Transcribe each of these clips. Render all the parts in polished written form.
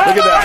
Look at that.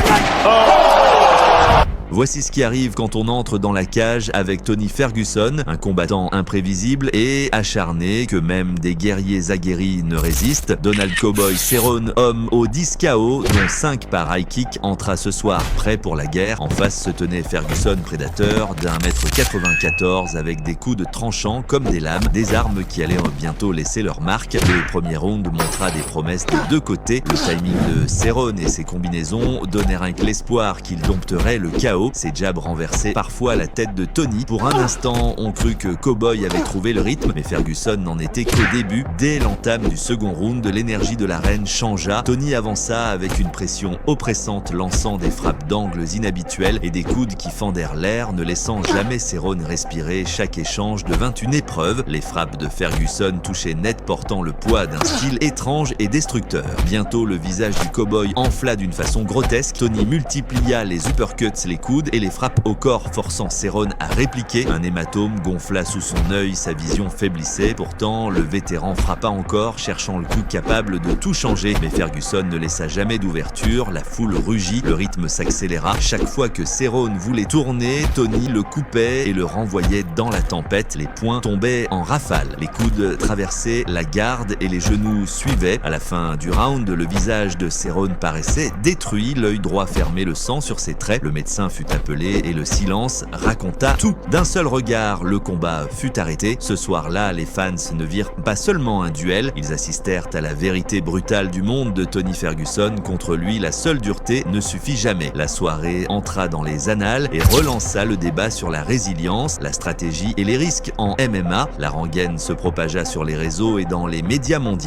Voici ce qui arrive quand on entre dans la cage avec Tony Ferguson, un combattant imprévisible et acharné que même des guerriers aguerris ne résistent. Donald Cowboy Cerrone, homme aux 10 KO, dont 5 par high kick, entra ce soir prêt pour la guerre. En face se tenait Ferguson, prédateur d'1,94 m avec des coudes tranchants comme des lames, des armes qui allaient bientôt laisser leur marque. Le premier round montra des promesses des deux côtés. Le timing de Cerrone et ses combinaisons donnaient rien que l'espoir qu'il dompterait le KO. Ses jabs renversaient parfois la tête de Tony. Pour un instant, on crut que Cowboy avait trouvé le rythme, mais Ferguson n'en était qu'au début. Dès l'entame du second round, l'énergie de l'arène changea. Tony avança avec une pression oppressante, lançant des frappes d'angles inhabituels et des coudes qui fendèrent l'air, ne laissant jamais Cerrone respirer. Chaque échange devint une épreuve. Les frappes de Ferguson touchaient net, portant le poids d'un style étrange et destructeur. Bientôt, le visage du Cowboy enfla d'une façon grotesque. Tony multiplia les uppercuts, les coudes et les frappes au corps, forçant Cerrone à répliquer. Un hématome gonfla sous son œil, sa vision faiblissait. Pourtant, le vétéran frappa encore, cherchant le coup capable de tout changer. Mais Ferguson ne laissa jamais d'ouverture. La foule rugit, le rythme s'accéléra. Chaque fois que Cerrone voulait tourner, Tony le coupait et le renvoyait dans la tempête. Les poings tombaient en rafale. Les coudes traversaient la garde et les genoux suivaient. À la fin du round, le visage de Cerrone paraissait détruit, l'œil droit fermé, le sang sur ses traits. Le médecin fut appelé et le silence raconta tout. D'un seul regard, le combat fut arrêté. Ce soir-là, les fans ne virent pas seulement un duel, ils assistèrent à la vérité brutale du monde de Tony Ferguson. Contre lui, la seule dureté ne suffit jamais. La soirée entra dans les annales et relança le débat sur la résilience, la stratégie et les risques en MMA. La rengaine se propagea sur les réseaux et dans les médias mondiaux.